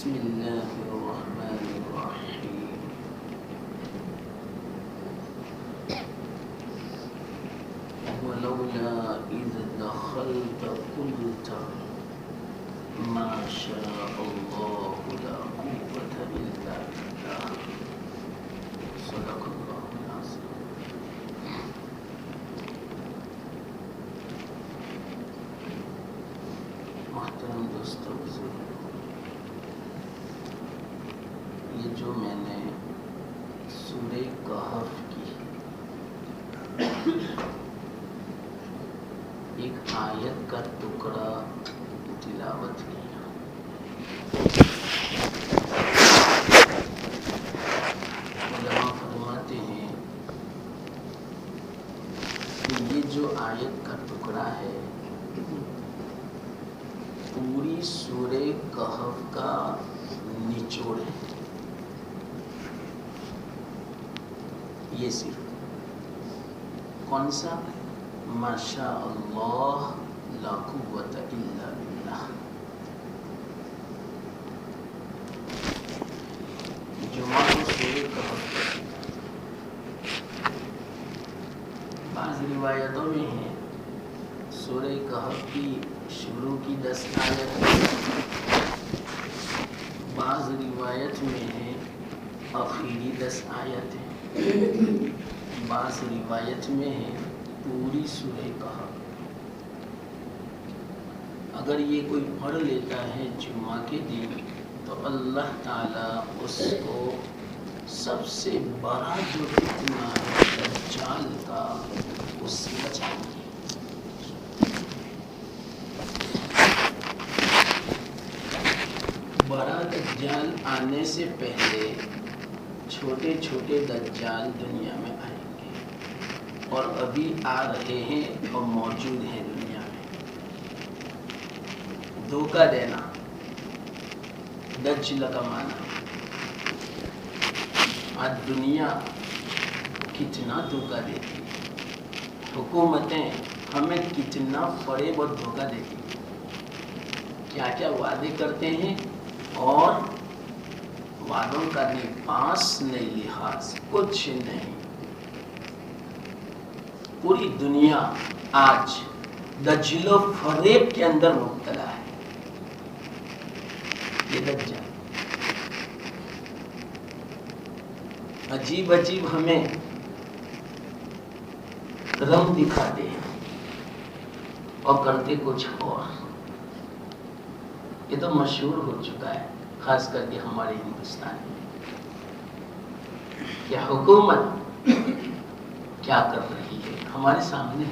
بسم اللہ الرحمن الرحیم ولولا اذ دخلت قلت ما شاء اللہ لا قوة الا باللہ صدق اللہ العظیم۔ محترم دوستو، یہ جو میں نے سورہ کہف کی ایک آیت کا ٹکڑا تلاوت کیا، علماء فرماتے ہیں کہ یہ جو آیت کا ٹکڑا ہے پوری سورہ کہف کا نچوڑ ہے۔ یہ صرف کون سا؟ ما شاء اللہ لا قوة الا باللہ۔ جمعہ کو سورہ کہف، بعض روایتوں میں ہے سورہ کہف کی شروع کی 10 آیت، بعض روایت میں ہے آخری 10 آیت ہے، بعض روایت میں ہے پوری سورہ کہف۔ اگر یہ کوئی پڑھ لیتا ہے جمعہ کے دن تو اللہ تعالیٰ اس کو سب سے بڑا جو فتنہ ہے دجال کا، اس سے بچائیں گے۔ بڑا دجال آنے سے پہلے چھوٹے چھوٹے دجال دنیا میں آئیں گے، اور ابھی آ رہے ہیں اور موجود ہیں دنیا میں۔ دھوکہ دینا، دجل کا معنی۔ آج دنیا کتنا دھوکہ دیتی ہے، حکومتیں ہمیں کتنا فریب اور دھوکہ دیتی ہیں، کیا کیا وعدے کرتے ہیں اور وعدوں کا نہیں پاس نہیں لحاظ، کچھ نہیں۔ پوری دنیا آج دجل و فریب کے اندر مبتلا ہے۔ یہ دجال عجیب عجیب ہمیں رنگ دکھاتے ہیں اور کرتے کچھ اور۔ یہ تو مشہور ہو چکا ہے، خاص کر کے ہمارے ہندوستان میں، کہ حکومت کیا کر رہی ہے ہمارے سامنے۔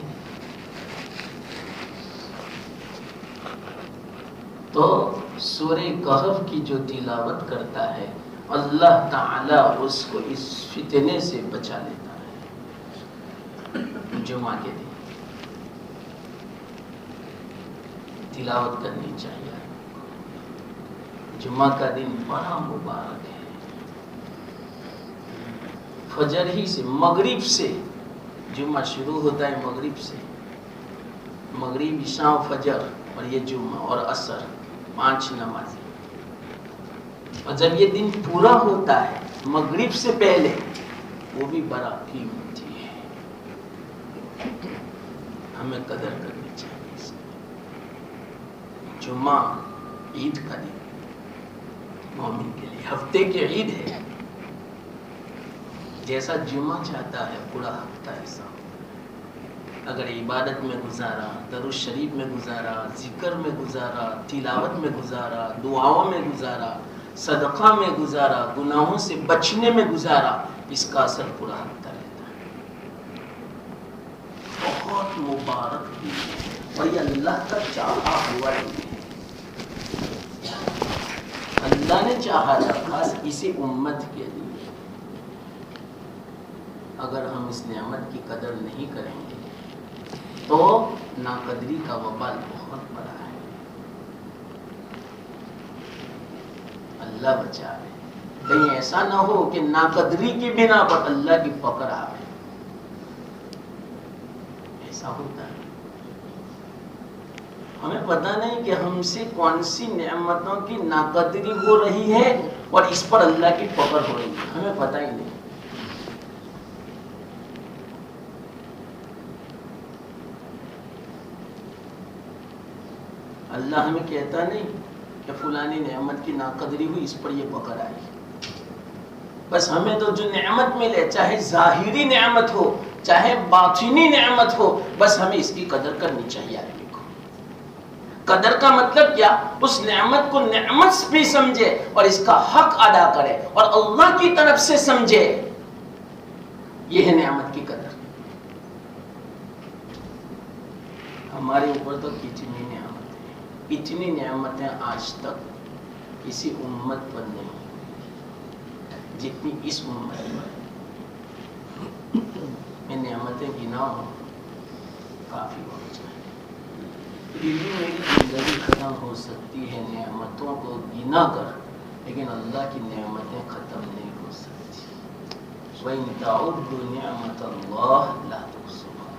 تو سورہ کہف کی جو تلاوت کرتا ہے اللہ تعالیٰ اس کو اس فتنے سے بچا لیتا ہے۔ جمعہ کے دن تلاوت کرنی چاہیے۔ جمعہ کا دن بڑا مبارک ہے۔ فجر ہی سے، مغرب سے، جمعہ شروع ہوتا ہے مغرب سے، مغرب، عشاء، فجر، اور یہ جمعہ اور عصر، 5 نمازیں۔ اور جب یہ دن پورا ہوتا ہے مغرب سے پہلے، وہ بھی بڑا قیمتی ہے، ہمیں قدر کرنی چاہیے اس کی۔ جمعہ عید کا دن مومن کے لیے ہفتے کی عید ہے۔ جیسا جمعہ چاہتا ہے پورا ہفتہ ایسا۔ اگر عبادت میں گزارا، درود شریف میں گزارا، ذکر میں گزارا، تلاوت میں گزارا، دعاؤں میں گزارا، صدقہ میں گزارا، گناہوں سے بچنے میں گزارا، اس کا اثر پورا ہفتہ رہتا ہے۔ بہت مبارک دن ہے، اور یہ اللہ کا چاہا ہوا دن ہے۔ اللہ نے چاہا تھا خاص اسی امت کے لیے۔ اگر ہم اس نعمت کی قدر نہیں کریں گے تو ناقدری کا وبال بہت بڑا ہے۔ اللہ بچائے، کہیں ایسا نہ ہو کہ ناقدری کی بنا پر اللہ کی پکڑ آئے۔ ایسا ہوتا ہے۔ ہمیں پتہ نہیں کہ ہم سے کون سی نعمتوں کی ناقدری ہو رہی ہے اور اس پر اللہ کی پکڑ ہو رہی ہے، ہمیں پتہ ہی نہیں۔ اللہ ہمیں کہتا نہیں کہ فلانی نعمت کی ناقدری ہوئی، اس پر یہ پکڑ آئی۔ بس ہمیں تو جو نعمت ملے، چاہے ظاہری نعمت ہو چاہے باطنی نعمت ہو، بس ہمیں اس کی قدر کرنی چاہیے۔ آدمی کو قدر کا مطلب کیا؟ اس نعمت کو نعمت بھی سمجھے اور اس کا حق ادا کرے اور اللہ کی طرف سے سمجھے، یہ ہے نعمت کی قدر۔ ہمارے اوپر تو کتنی نعمتیں، اتنی نعمتیں آج تک کسی امت پر نہیں جتنی اس امت پر۔ میں نعمتیں گنا ہوں کافی ہو جائے، پھر بھی میری زندگی ختم ہو سکتی ہے نعمتوں کو گنا کر، لیکن اللہ کی نعمتیں ختم نہیں ہو سکتی۔ وَإِن تَعُدُّوا نِعْمَةَ اللَّهِ لَا تُحْصُوهَا۔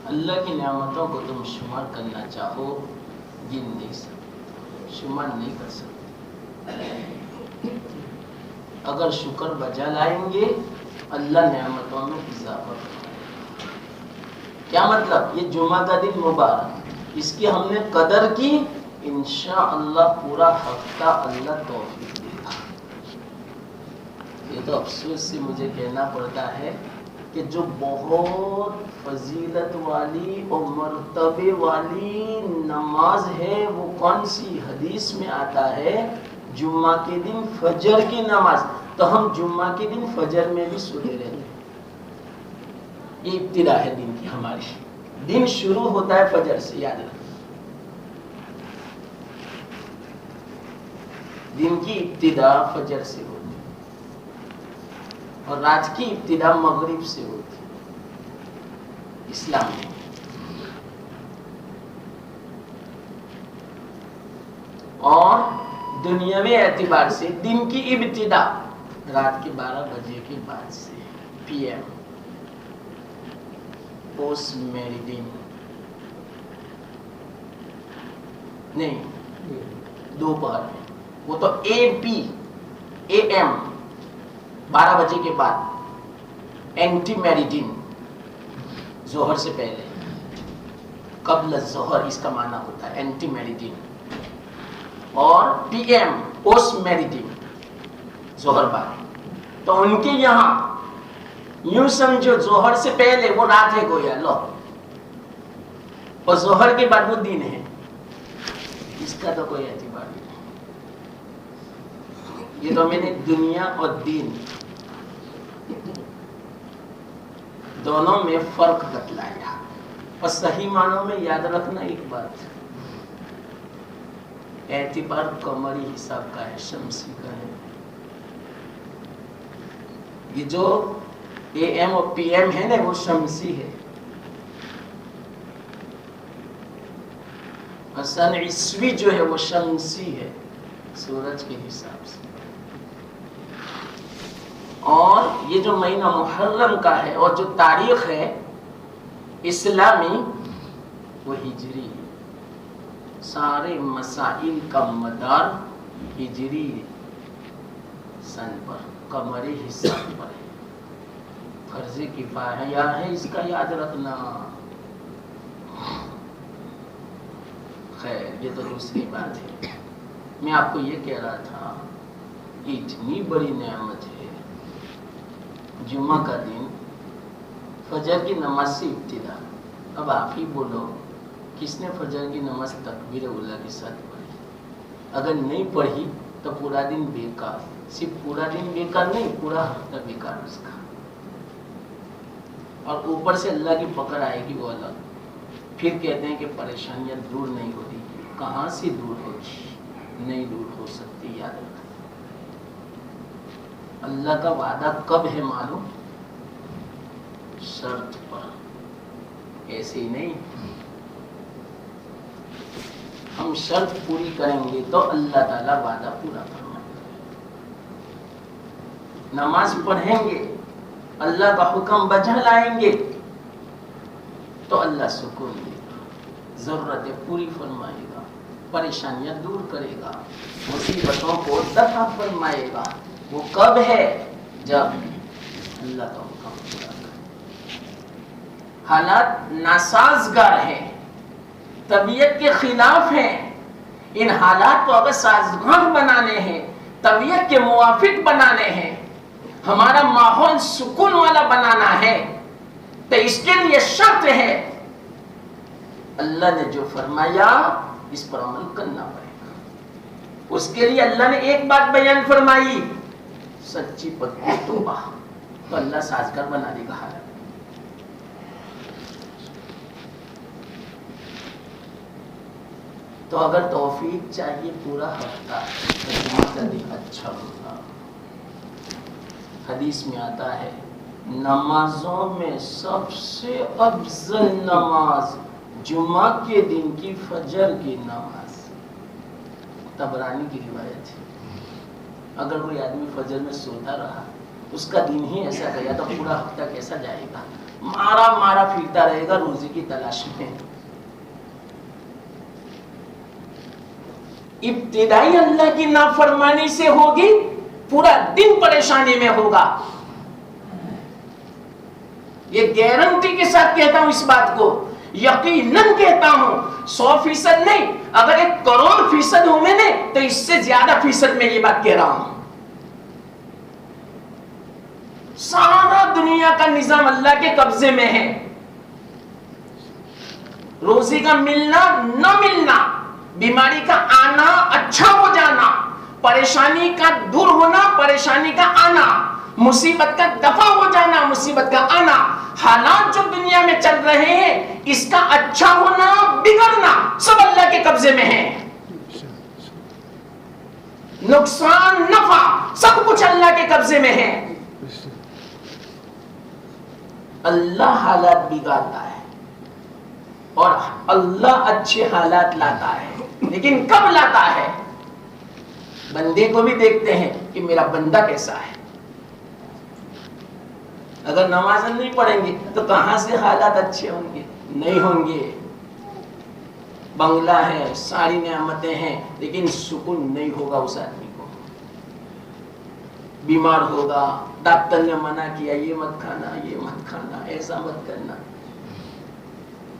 اللہ کی نعمتوں کو تم شمار کرنا چاہو، گن نہیں سکتے، شمار نہیں کر سکتے۔ اگر شکر بجا لائیں گے اللہ نعمتوں میں اضافہ کرے۔ کیا مطلب؟ یہ جمعہ کا دن مبارک، اس کی ہم نے قدر کی، انشاءاللہ پورا ہفتہ اللہ توفیق دے گا۔ یہ تو افسوس سے مجھے کہنا پڑتا ہے کہ جو بہت فضیلت والی اور مرتبے والی نماز ہے، وہ کون سی؟ حدیث میں آتا ہے جمعہ کے دن فجر کی نماز، تو ہم جمعہ کے دن فجر میں بھی سوتے رہتے ہیں۔ یہ ابتدا ہے دن کی ہماری، دن شروع ہوتا ہے فجر سے، یاد رکھیں۔ دن کی ابتدا فجر سے ہوتی ہے اور رات کی ابتدا مغرب سے ہوتی ہے اسلام میں۔ اور دنیاوی اعتبار سے دن کی ابتدا رات کے 12 بجے کے بعد سے، پی ایم، پوسٹ میریڈین نہیں، دوپہر میں، وہ تو اے پی، اے ایم 12 بجے کے بعد، اینٹی میریڈین ظہر سے پہلے، قبل الظہر اس کا معنی ہوتا ہے اینٹی میریڈین، اور پی ایم پوسٹ میریڈین ظہر بعد۔ تو ان کے یہاں یوں سمجھو ظہر سے پہلے وہ رات ہے گویا، لو، اور ظہر کے بعد وہ دن ہے، اس کا تو کوئی اعتبار نہیں۔ یہ تو میں نے دنیا اور دین دونوں میں فرق بتلایا، اور صحیح معنوں میں یاد رکھنا ایک بات، اعتبار قمری حساب کا ہے، شمسی کا ہے۔ یہ جو اے ایم اور پی ایم ہے نا، وہ شمسی ہے، سن عیسوی جو ہے وہ شمسی ہے، سورج کے حساب سے۔ اور یہ جو مہینہ محرم کا ہے اور جو تاریخ ہے اسلامی، وہ ہجری ہے۔ سارے مسائل کا مدار ہجری سن پر، قمری حساب پر ہے۔ فرض کفایہ ہے اس کا یاد رکھنا۔ خیر، یہ تو دوسری بات ہے۔ میں آپ کو یہ کہہ رہا تھا، اتنی بڑی نعمت ہے جمعہ کا دن، فجر کی نماز سے ابتدا۔ اب آپ ہی بولو، کس نے فجر کی نماز تکبیر اولیٰ کے ساتھ پڑھی؟ اگر نہیں پڑھی تو پورا دن بیکار، صرف پورا دن بیکار نہیں، پورا ہفتہ بیکار اس کا، اور اوپر سے اللہ کی پکڑ آئے گی وہ الگ۔ پھر کہتے ہیں کہ پریشانیاں دور نہیں ہوتی، کہاں سے دور ہوگی؟ نہیں دور ہو سکتی، یاد رکھنا۔ اللہ کا وعدہ کب ہے معلوم؟ شرط پر، ایسے ہی نہیں۔ ہم شرط پوری کریں گے تو اللہ تعالیٰ وعدہ پورا فرمائے گا۔ نماز پڑھیں گے، اللہ کا حکم بجا لائیں گے تو اللہ سکون دے گا۔ ضرورتیں پوری فرمائے گا، پریشانیاں دور کرے گا، مصیبتوں کو دفع فرمائے گا۔ وہ کب ہے؟ جب اللہ کا حکم پورا کرے۔ حالات ناسازگار ہیں، طبیعت کے خلاف ہیں، ان حالات کو اگر سازگار بنانے ہیں، طبیعت کے موافق بنانے ہیں، ہمارا ماحول سکون والا بنانا ہے، تو اس کے لیے شرط ہے اللہ نے جو فرمایا اس پر عمل کرنا پڑے گا۔ اس کے لیے اللہ نے ایک بات بیان فرمائی، سچی پکی توبہ، تو اللہ سازگار بنا دے گا حالت۔ تو اگر توفیق چاہیے پورا ہفتہ تو جمعہ کا دن اچھا ہوگا۔ حدیث میں آتا ہے نمازوں میں سب سے افضل نماز جمعہ کے دن کی فجر کی نماز، طبرانی کی روایت ہے۔ اگر کوئی آدمی فجر میں سوتا رہا، اس کا دن ہی ایسا گیا تو پورا ہفتہ کیسا جائے گا؟ مارا مارا پھرتا رہے گا روزی کی تلاش میں۔ ابتدائی اللہ کی نافرمانی سے ہوگی، پورا دن پریشانی میں ہوگا۔ یہ گارنٹی کے ساتھ کہتا ہوں، اس بات کو یقیناً کہتا ہوں، 100% نہیں، اگر 1 کروڑ فیصد ہوں میں نے تو اس سے زیادہ فیصد میں یہ بات کہہ رہا ہوں۔ سارا دنیا کا نظام اللہ کے قبضے میں ہے۔ روزی کا ملنا نہ ملنا، بیماری کا آنا اچھا ہو جانا، پریشانی کا دور ہونا پریشانی کا آنا، مصیبت کا دفع ہو جانا مصیبت کا آنا، حالات جو دنیا میں چل رہے ہیں اس کا اچھا ہونا بگڑنا سب اللہ کے قبضے میں ہے۔ نقصان نفع سب کچھ اللہ کے قبضے میں ہے۔ اللہ حالات بگاڑتا ہے اور اللہ اچھے حالات لاتا ہے، لیکن کب لاتا ہے؟ بندے کو بھی دیکھتے ہیں کہ میرا بندہ کیسا ہے۔ اگر نماز نہیں پڑھیں گے تو کہاں سے حالات اچھے ہوں گے؟ نہیں ہوں گے۔ بنگلہ ہے، ساری نعمتیں ہیں، لیکن سکون نہیں ہوگا اس آدمی کو۔ بیمار ہوگا، ڈاکٹر نے منع کیا یہ مت کھانا یہ مت کھانا ایسا مت کرنا،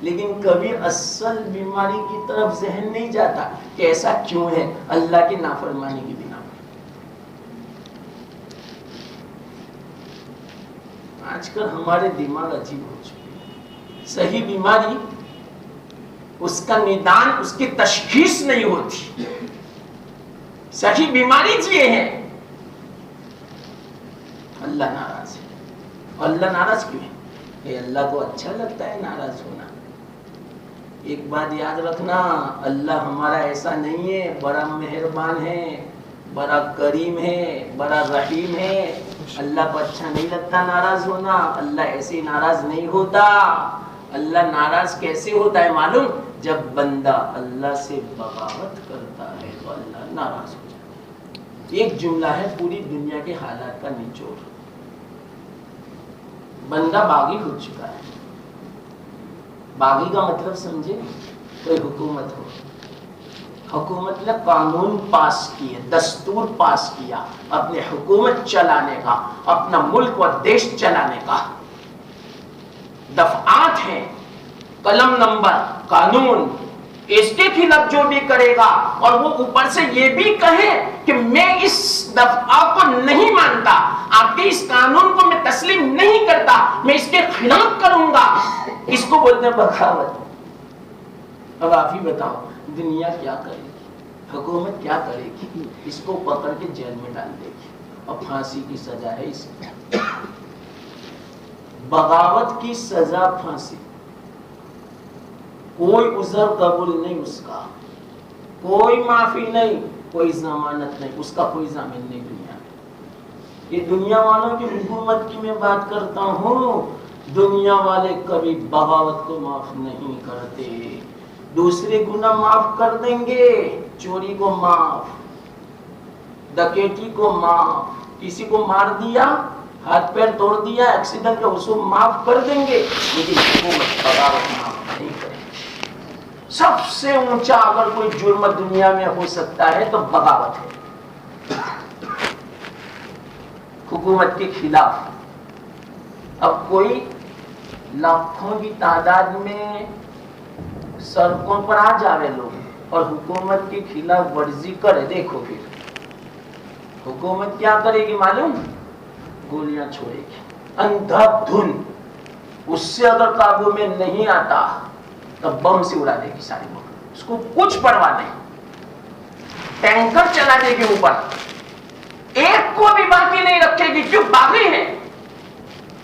لیکن کبھی اصل بیماری کی طرف ذہن نہیں جاتا کہ ایسا کیوں ہے؟ اللہ کی نافرمانی کی بنا پر۔ آج کل ہمارے دماغ عجیب ہو چکے ہیں۔ صحیح بیماری اس کا ندان، اس کی تشخیص نہیں ہوتی۔ صحیح بیماری یہ ہے اللہ ناراض ہے۔ اور اللہ ناراض کیوں ہے؟ کہ اللہ کو اچھا لگتا ہے ناراض ہونا۔ ایک بات یاد رکھنا، اللہ ہمارا ایسا نہیں ہے، بڑا مہربان ہے، بڑا کریم ہے، بڑا رحیم ہے۔ اللہ کو اچھا نہیں لگتا ناراض ہونا، اللہ ایسے ناراض نہیں ہوتا۔ اللہ ناراض کیسے ہوتا ہے معلوم؟ جب بندہ اللہ سے بغاوت کرتا ہے تو اللہ ناراض ہو جاتا ہے۔ ایک جملہ ہے پوری دنیا کے حالات کا نچوڑ۔ بندہ باغی ہو چکا ہے۔ باغی کا مطلب سمجھے؟ کوئی حکومت ہو، حکومت نے قانون پاس کیے، دستور پاس کیا اپنے حکومت چلانے کا، اپنا ملک اور دیش چلانے کا، دفعات ہیں، قلم نمبر، قانون، اس کے خلاف جو بھی کرے گا اور وہ اوپر سے یہ بھی کہے کہ میں اس دفعہ کو نہیں مانتا، آپ کے اس قانون کو میں تسلیم نہیں کرتا، میں اس کے خلاف کروں گا، اس کو بولتے ہیں بغاوت۔ اب آپ ہی بتاؤ دنیا کیا کرے گی؟ حکومت کیا کرے گی؟ اس کو پکڑ کے جیل میں ڈال دے گی اور پھانسی کی سزا ہے اس کی۔ بغاوت کی سزا پھانسی، کوئی عذر قبول نہیں اس کا، کوئی معافی نہیں، کوئی ضمانت نہیں، اس کا کوئی ضامن نہیں دنیا میں۔ یہ دنیا والوں کی حکومت کی میں بات کرتا ہوں۔ دنیا والے کبھی بغاوت کو معاف نہیں کرتے، دوسرے گناہ معاف کر دیں گے، چوری کو معاف، ڈکیتی کو معاف، کسی کو مار دیا، ہاتھ پیر توڑ دیا، ایکسیڈنٹ کا اس کو معاف کر دیں گے، لیکن حکومت بغاوت معاف نہیں کرے۔ سب سے اونچا اگر کوئی جرم دنیا میں ہو سکتا ہے تو بغاوت ہے، حکومت کے خلاف۔ اب کوئی لاکھوں کی تعداد میں سڑکوں پر آ جاوے لوگ اور حکومت کی خلاف ورزی کرے، دیکھو پھر حکومت کیا کرے گی معلوم؟ گولیاں چھوڑے گی اندھا دھن، اس سے اگر قابو میں نہیں آتا تو بم سے اڑا دے گی ساری ملک، اس کو کچھ پرواہ نہیں، ٹینکر چلا دے گی اوپر، ایک کو بھی باقی نہیں رکھے گی، کیوں؟ باغی ہے،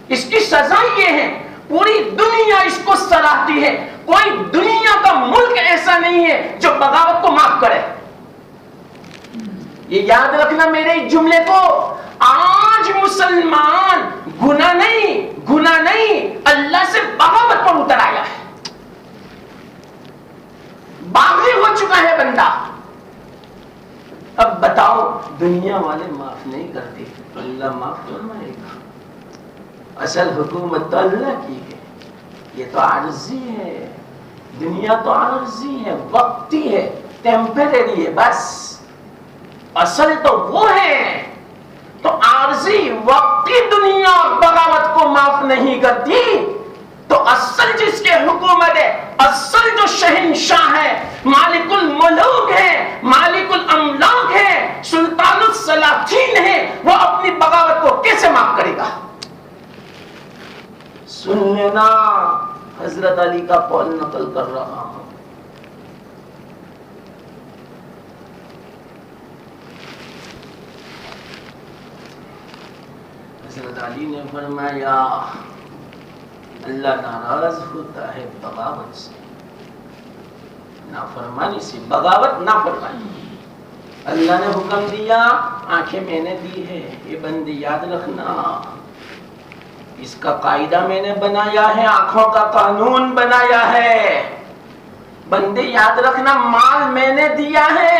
اس کی سزا یہ ہے، پوری دنیا اس کو سراہتی ہے، کوئی دنیا کا ملک ایسا نہیں ہے جو بغاوت کو معاف کرے۔ یہ یاد رکھنا میرے اس جملے کو، آج مسلمان گناہ نہیں اللہ سے بغاوت پر اتر آیا ہے، باغی ہو چکا ہے بندہ۔ اب بتاؤ دنیا والے معاف نہیں کرتے، اللہ معاف فرمائے گا؟ اصل حکومت تو اللہ کی ہے، یہ تو عارضی ہے، دنیا تو عارضی ہے، وقتی ہے، ٹیمپریری ہے بس، اصل تو وہ ہے۔ تو عارضی وقتی دنیا بغاوت کو معاف نہیں کرتی، تو اصل جس کے حکومت ہے، اصل جو شہنشاہ ہے، مالک الملوک ہے، مالک الاملاک ہے، سلطان السلاطین ہے، وہ اپنی بغاوت کو کیسے معاف کرے گا؟ سن لینا، حضرت علی کا قول نقل کر رہا ہوں۔ حضرت علی نے فرمایا اللہ ناراض ہوتا ہے بغاوت سے، نافرمانی سے، بغاوت نافرمانی۔ اللہ نے حکم دیا، آنکھیں میں نے دی ہے، یہ بندی یاد رکھنا، اس کا قاعدہ میں نے بنایا ہے، آنکھوں کا قانون بنایا ہے، بندے یاد رکھنا، مال میں نے دیا ہے،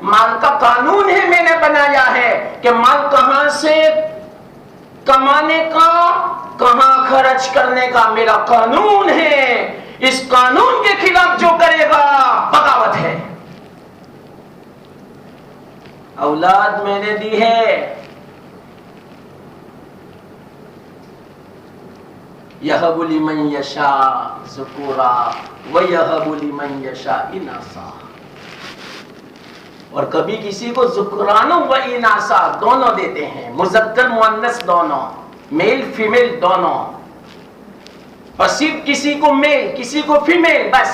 مال کا قانون ہے میں نے بنایا ہے کہ مال کہاں سے کمانے کا، کہاں خرچ کرنے کا میرا قانون ہے، اس قانون کے خلاف جو کرے گا بغاوت ہے۔ اولاد میں نے دی ہے، یہب لمن یشاء ذکورا ویہب لمن یشاء اناثا، اور کبھی کسی کو ذکران و اناثا دونوں دیتے ہیں، مذکر مؤنث دونوں، میل فیمیل دونوں، اور صرف کسی کو میل کسی کو فیمیل، بس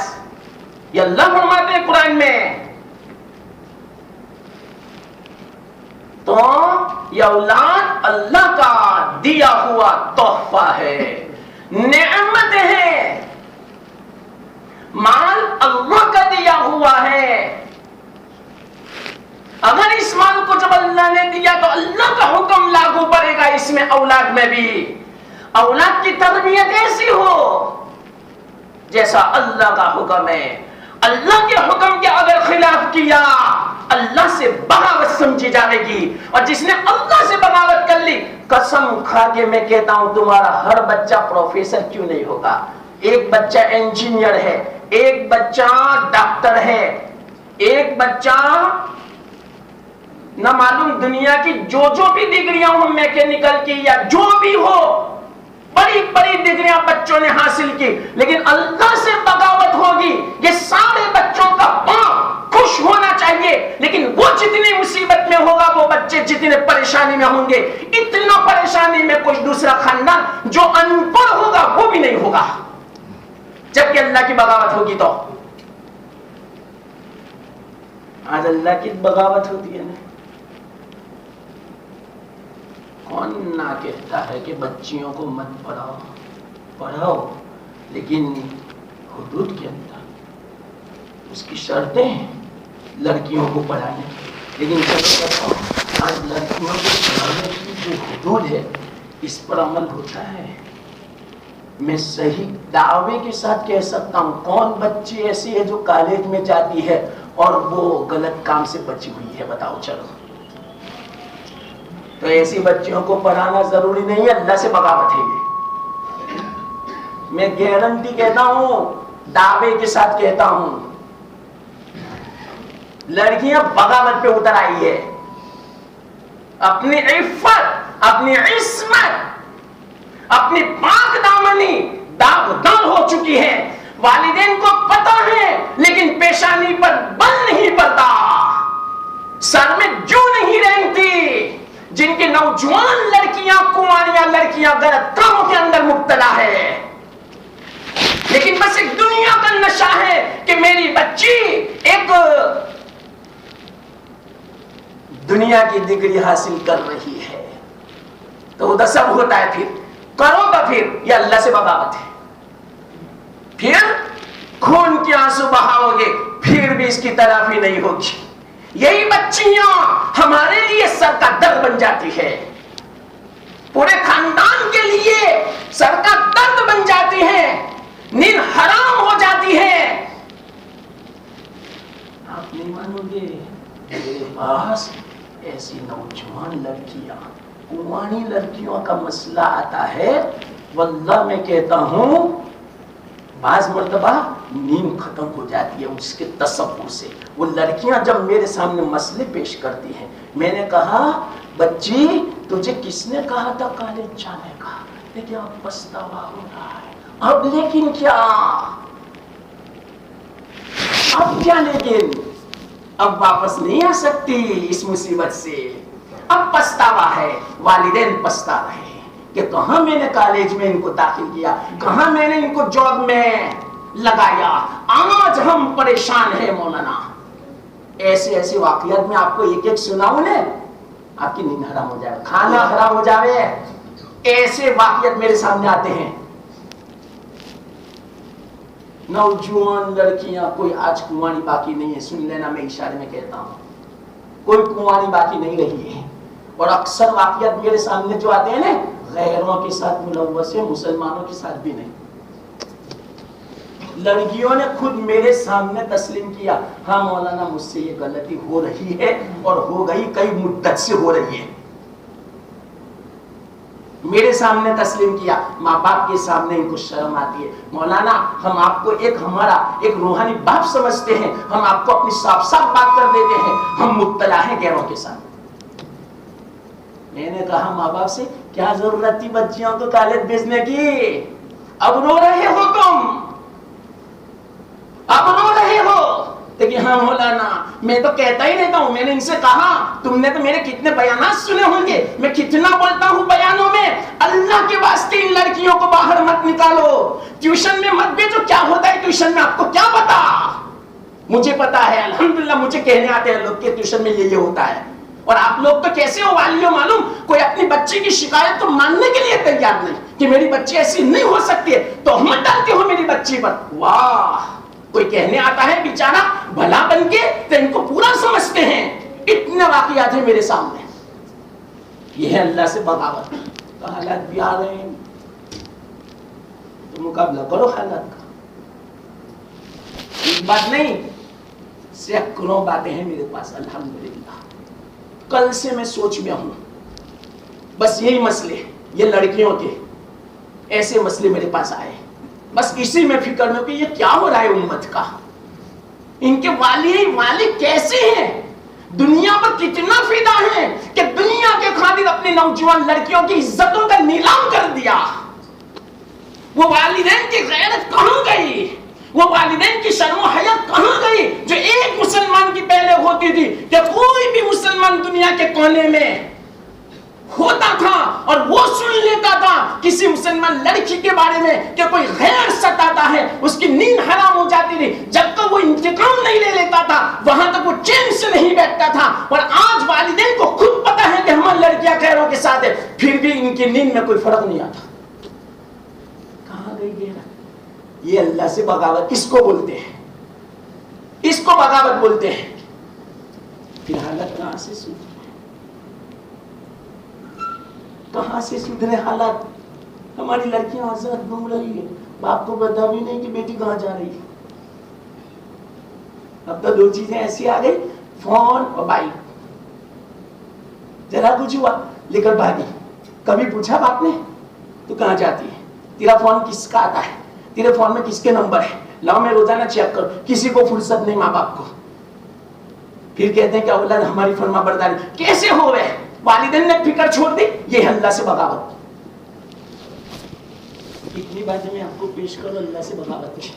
یہ اللہ فرماتے ہیں قرآن میں۔ تو یہ اولاد اللہ کا دیا ہوا تحفہ ہے، نعمت ہے، مال اللہ کا دیا ہوا ہے۔ اگر اس مال کو جب اللہ نے دیا تو اللہ کا حکم لاگو پڑے گا اس میں، اولاد میں بھی۔ اولاد کی تربیت ایسی ہو جیسا اللہ کا حکم ہے، اللہ کے حکم کے اگر خلاف کیا اللہ سے بغاوت سمجھی جائے گی، اور جس نے اللہ سے بغاوت کر لی، قسم کھا کے میں کہتا ہوں تمہارا ہر بچہ پروفیسر کیوں نہیں ہوگا، ایک بچہ انجینئر ہے، ایک بچہ ڈاکٹر ہے، ایک بچہ نہ معلوم دنیا کی جو بھی ڈگریاں ہو، میکینیکل کی یا جو بھی ہو، بڑی بڑی ڈگریاں بچوں نے حاصل کی، لیکن اللہ سے بغاوت ہوگی، یہ سارے بچوں کا باپ خوش ہونا چاہیے، لیکن وہ جتنی مصیبت میں ہوگا، وہ بچے جتنے پریشانی میں ہوں گے، اتنا پریشانی میں کوئی دوسرا خاندان جو ان پڑھ ہوگا وہ بھی نہیں ہوگا، جبکہ اللہ کی بغاوت ہوگی تو۔ آج اللہ کی بغاوت ہوتی ہے نا، کون نہ کہتا ہے کہ بچیوں کو مت پڑھاؤ، پڑھاؤ لیکن حدود کے اندر، اس کی شرطیں ہیں لڑکیوں کو پڑھانے کی، لیکن چلو بتاؤ آج لڑکیوں کو پڑھانے کی جو حدود ہے اس پر عمل ہوتا ہے؟ میں صحیح دعوے کے ساتھ کہہ سکتا ہوں کون بچی ایسی ہے جو کالج میں جاتی ہے اور وہ غلط کام سے بچی ہوئی ہے؟ بتاؤ چلو۔ تو ایسی بچیوں کو پڑھانا ضروری نہیں ہے، اللہ سے بغاوت ہے یہ، میں گارنٹی کہتا ہوں، دعوے کے ساتھ کہتا ہوں، لڑکیاں بغاوت پہ اتر آئی ہے. اپنی عفت، اپنی عصمت، اپنی پاک دامنی داغدار ہو چکی ہے. والدین کو پتا ہے لیکن پیشانی پر بل نہیں پڑتا، سر میں جو نہیں رہتی. جن کی نوجوان لڑکیاں، کنواریاں لڑکیاں غلط کاموں کے اندر مبتلا ہے، لیکن بس ایک دنیا کا نشہ ہے کہ میری بچی ایک دنیا کی ڈگری حاصل کر رہی ہے. تو ادھر سب ہوتا ہے. پھر کرو تو پھر یہ اللہ سے بغاوت ہے. پھر خون کے آنسو بہاؤ گے پھر بھی اس کی تلافی نہیں ہوگی. یہی بچیاں ہمارے لیے سر کا درد بن جاتی ہے، پورے خاندان کے لیے سر کا درد بن جاتی ہے، نیند حرام ہو جاتی ہے. آپ نہیں مانو گے، میرے پاس ایسی نوجوان لڑکیاں، کنواری لڑکیوں کا مسئلہ آتا ہے، واللہ میں کہتا ہوں بعض مرتبہ نیند ختم ہو جاتی ہے اس کے تصور سے. وہ لڑکیاں جب میرے سامنے مسئلے پیش کرتی ہیں، میں نے کہا بچی تجھے کس نے کہا تھا کالج جانے کا؟ لیکن اب پچھتاوا ہو رہا ہے. اب لیکن کیا؟ اب کیا لیکن؟ اب واپس نہیں آ سکتی اس مصیبت سے. اب پچھتاوا ہے. والدین پچھتا رہے ہیں کہ کہاں میں نے کالج میں ان کو داخل کیا، کہاں میں نے ان کو جاب میں لگایا. آج ہم پریشان ہیں مولانا. ایسے ایسے واقعات میں آپ کو ایک ایک سناؤں نے، آپ کی نیند حرام ہو جائے، کھانا حرام ہو جائے. ایسے واقعات میرے سامنے آتے ہیں. نوجوان لڑکیاں، کوئی آج کنواری باقی نہیں ہے. سن لینا، میں اشارے میں کہتا ہوں کوئی کنواری باقی نہیں رہی ہے. اور اکثر واقعات میرے سامنے جو آتے ہیں نا، غیروں کے ساتھ ملوث ہے، مسلمانوں کے ساتھ بھی نہیں. لڑکیوں نے خود میرے سامنے تسلیم کیا، ہاں مولانا مجھ سے یہ غلطی ہو رہی ہے اور ہو گئی، کئی مدت سے ہو رہی ہے. میرے سامنے تسلیم کیا. ماں باپ کے سامنے ان کو شرم آتی ہے. مولانا ہم آپ کو ہمارا ایک روحانی باپ سمجھتے ہیں، ہم آپ کو اپنی صاف صاف بات کر دیتے ہیں، ہم مبتلا ہیں غیروں کے ساتھ. میں نے کہا ماں باپ سے کیا ضرورت تھی بچیوں کو کالج بھیجنے کی؟ اب رو رہے ہو تم، اب رو رہے ہو. لیکن ہاں مولانا میں تو کہتا ہی رہتا ہوں. میں نے ان سے کہا تم نے تو میرے کتنے بیانات سنے ہوں گے، میں کتنا بولتا ہوں بیانوں میں، اللہ کے واسطے ان لڑکیوں کو باہر مت نکالو، ٹیوشن میں مت بھیجو. کیا ہوتا ہے ٹیوشن میں آپ کو کیا پتا؟ مجھے پتا ہے الحمدللہ. مجھے کہنے آتے ہیں لوگ کہ ٹیوشن میں یہ ہوتا ہے. اور آپ لوگ تو کیسے ہو والیوں معلوم، کوئی اپنی بچی کی شکایت تو ماننے کے لیے تیار نہیں کہ میری بچی ایسی نہیں ہو سکتی ہے، تہمت ڈالتے ہو میری بچی پر. واہ، کوئی کہنے آتا ہے بیچارہ بھلا بن کے تو ان کو پورا سمجھتے ہیں. اتنے واقعات ہیں میرے سامنے. یہ ہے اللہ سے بغاوت کا. حالات بھی آ رہے ہیں تو مقابلہ کرو حالات کا. ایک بات نہیں، سینکڑوں باتیں ہیں میرے پاس الحمدللہ. کل سے میں سوچ میں ہوں. بس یہی مسئلے، یہ لڑکیوں کے ایسے مسئلے میرے پاس آئے. بس اسی میں فکر میں کہ یہ کیا ہو رہا ہے امت کا. ان کے والد کیسے ہیں، دنیا پر کتنا فدا ہے کہ دنیا کے خاطر اپنی نوجوان لڑکیوں کی عزتوں کا نیلام کر دیا. وہ والدین کی غیرت کہاں گئی؟ وہ والدین کی شرم و حیا کہاں گئی جو ایک مسلمان کی پہلے ہوتی تھی کہ کوئی بھی مسلمان دنیا کے کونے میں ہوتا تھا اور وہ سن لیتا تھا کسی مسلمان لڑکی کے بارے میں کہ کوئی غیر ستاتا ہے، اس کی نیند حرام ہو جاتی تھی. جب تک وہ انتقام نہیں لے لیتا تھا وہاں تک وہ چین سے نہیں بیٹھتا تھا. اور آج والدین کو خود پتا ہے کہ ہماری لڑکیاں غیروں کے ساتھ ہیں، پھر بھی ان کی نیند میں کوئی فرق نہیں آتا. کہاں گئی غیرت؟ یہ اللہ سے بغاوت اس کو بولتے ہیں، اس کو بغاوت بولتے ہیں. پھر حالت کہاں سے سدھرے؟ کہاں سے سدھرے حالات؟ ہماری لڑکیاں آزاد گھوم رہی ہے، باپ کو پتا بھی نہیں کہ بیٹی کہاں جا رہی ہے. اب تو دو چیزیں ایسی آ گئی، فون اور بائک. ذرا کچھ ہوا لے کر بھاگی. کبھی پوچھا باپ نے تو کہاں جاتی ہے؟ تیرا فون کس کا آتا ہے؟ تیرے فون میں کس کے نمبر ہے؟ لاؤ میں روزانہ چیک کروں. کسی کو فرصت نہیں ماں باپ کو. پھر کہتے ہیں کہ اولاد ہماری فرما برداری کیسے ہوئے؟ والدین نے فکر چھوڑ دی، یہ اللہ سے بغاوت. کتنی باتیں میں آپ کو پیش کروں اللہ سے بغاوت کی.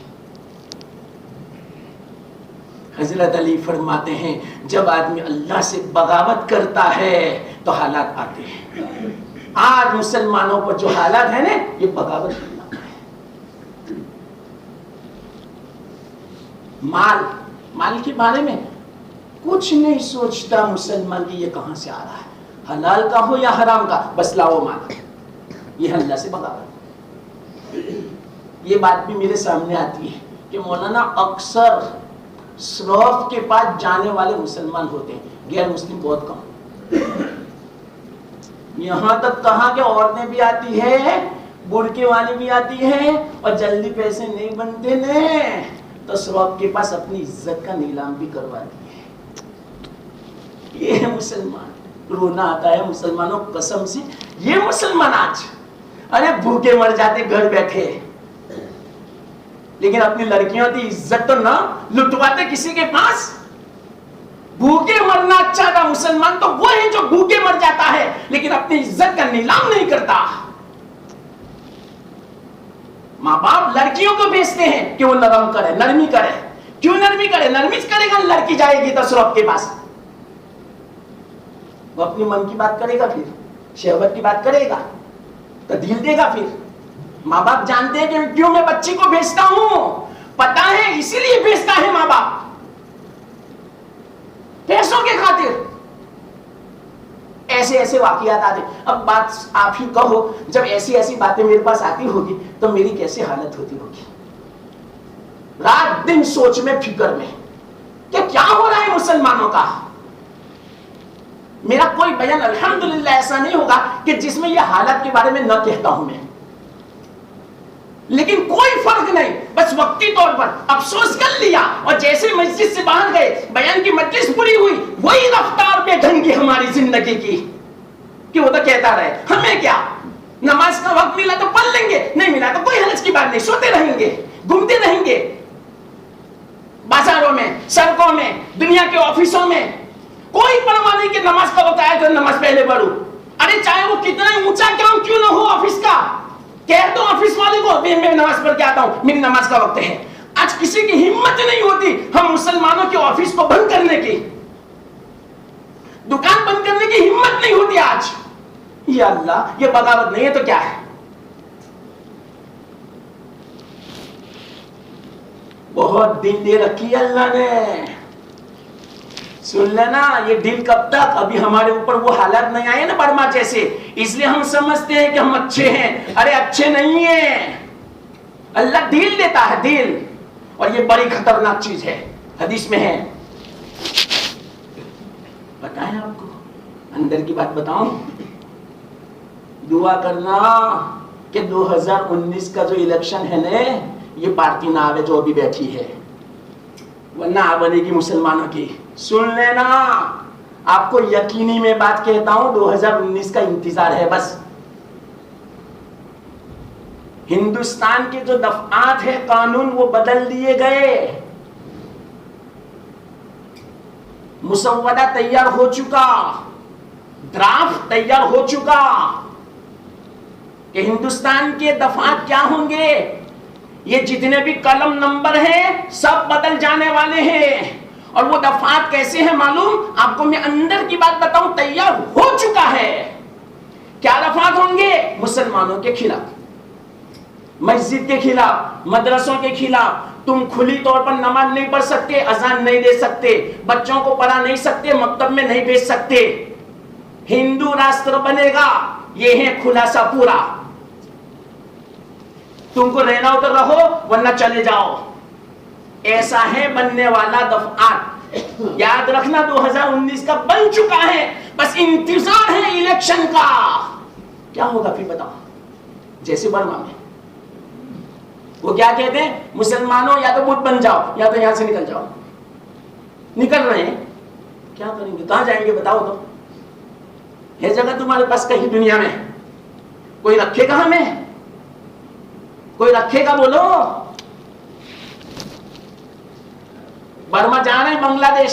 حضرت علی فرماتے ہیں جب آدمی اللہ سے بغاوت کرتا ہے تو حالات آتے ہیں. آج مسلمانوں پر جو حالات ہیں نا یہ بغاوت کرنا ہے. مال کے بارے میں کچھ نہیں سوچتا مسلمان کی یہ کہاں سے آ رہا ہے، حلال کا ہو یا حرام کا، بس لاؤ مال. یہ اللہ سے بغاوت. یہ بات بھی میرے سامنے آتی ہے کہ مولانا اکثر سروف کے پاس جانے والے مسلمان ہوتے ہیں، غیر مسلم بہت کم. یہاں تک کہا کہ عورتیں بھی آتی ہے، برقعے والی بھی آتی ہے، اور جلدی پیسے نہیں بنتے نے تو سروف کے پاس اپنی عزت کا نیلام بھی کرواتی ہے. یہ ہے مسلمان. رونا آتا ہے مسلمانوں قسم سے. یہ مسلمان آج ارے بھوکے مر جاتے گھر بیٹھے، لیکن اپنی لڑکیوں کی عزت تو نہ لٹواتے کسی کے پاس. بھوکے مرنا اچھا تھا. مسلمان تو وہ ہے جو بھوکے مر جاتا ہے لیکن اپنی عزت کا نیلام نہیں کرتا. ماں باپ لڑکیوں کو بیچتے ہیں کہ وہ نرم کرے، نرمی کرے. کیوں نرمی کرے؟ نرمی کرے گا لڑکی جائے گی تصرف کے پاس، وہ اپنی من کی بات کرے گا، پھر شہوت کی بات کرے گا تو دل دے گا. پھر ماں باپ جانتے ہیں کہ کیوں میں بچی کو بیچتا ہوں، پتا ہے اسی لیے بیچتا ہے ماں باپ، پیسوں کے خاطر. ایسے ایسے واقعات آتے. اب بات آپ ہی کہو جب ایسی ایسی باتیں میرے پاس آتی ہوگی تو میری کیسے حالت ہوتی ہوگی. رات دن سوچ میں فکر میں کہ کیا ہو رہا ہے مسلمانوں کا. میرا کوئی بیان الحمدللہ ایسا نہیں ہوگا کہ جس میں یہ حالت کے بارے میں نہ کہتا ہوں میں، لیکن کوئی فرق نہیں، بس وقتی طور پر افسوس کر لیا. اور جیسے مسجد سے باہر گئے بیان کی مجلس پوری ہوئی، وہی رفتار پہ ڈھنگی ہماری زندگی کی کہ وہ تو کہتا رہے ہمیں کیا، نماز کا وقت ملا تو پڑھ لیں گے، نہیں ملا تو کوئی حرج کی بات نہیں، سوتے رہیں گے، گھومتے رہیں گے بازاروں میں، سڑکوں میں، دنیا کے آفسوں میں. کوئی پرواہ نہیں کہ نماز کا وقت آیا تو نماز پہلے پڑھوں. ارے چاہے وہ کتنا اونچا کام کیوں نہ ہو آفس کا، کہہ دو آفس والے کو میں نماز پڑھ کے آتا ہوں، میری نماز کا وقت ہے. آج کسی کی ہمت نہیں ہوتی ہم مسلمانوں کے آفس کو بند کرنے کی، دکان بند کرنے کی ہمت نہیں ہوتی آج. یا اللہ، یہ بغاوت نہیں ہے تو کیا ہے؟ بہت دل دے رکھی ہے اللہ نے. سن لینا یہ دل کب تک؟ ابھی ہمارے اوپر وہ حالات نہیں آئے نا برما جیسے، اس لیے ہم سمجھتے ہیں کہ ہم اچھے ہیں. ارے اچھے نہیں ہیں. اللہ دل دیتا ہے، دل، اور یہ بڑی خطرناک چیز ہے. حدیث میں ہے، بتائیں آپ کو اندر کی بات بتاؤں، دعا کرنا کہ 2019 کا جو الیکشن ہے نا یہ پارٹی نہ آوے جو ابھی بیٹھی ہے، ورنہ آ بنے گی مسلمانوں کی. سن لینا، آپ کو یقینی میں بات کہتا ہوں 2019 کا انتظار ہے بس. ہندوستان کے جو دفعات ہیں قانون وہ بدل دیے گئے، مسودہ تیار ہو چکا، ڈرافٹ تیار ہو چکا کہ ہندوستان کے دفعات کیا ہوں گے. یہ جتنے بھی کلم نمبر ہیں سب بدل جانے والے ہیں. اور وہ دفعات کیسے ہیں معلوم آپ کو؟ میں اندر کی بات بتاؤں، تیار ہو چکا ہے. کیا دفعات ہوں گے؟ مسلمانوں کے خلاف، مسجد کے خلاف، مدرسوں کے خلاف. تم کھلی طور پر نماز نہیں پڑھ سکتے، اذان نہیں دے سکتے، بچوں کو پڑھا نہیں سکتے، مکتب میں نہیں بھیج سکتے. ہندو راشٹر بنے گا، یہ ہے خلاصہ پورا. تم کو رہنا ہو تو رہو ورنہ چلے جاؤ. ایسا ہے بننے والا دفعات. یاد رکھنا 2019 کا بن چکا ہے، بس انتظار ہے الیکشن کا. کیا ہوگا پھر بتاؤ؟ جیسے برما میں وہ کیا کہتے ہیں، مسلمانوں یا تو بت بن جاؤ یا تو یہاں سے نکل جاؤ. نکل رہے ہیں، کیا کریں گے؟ کہاں جائیں گے بتاؤ تو؟ ہے جگہ تمہارے پاس کہیں دنیا میں؟ کوئی رکھے گا ہمیں؟ کوئی رکھے گا؟ بولو. برما جانا ہے، بنگلہ دیش،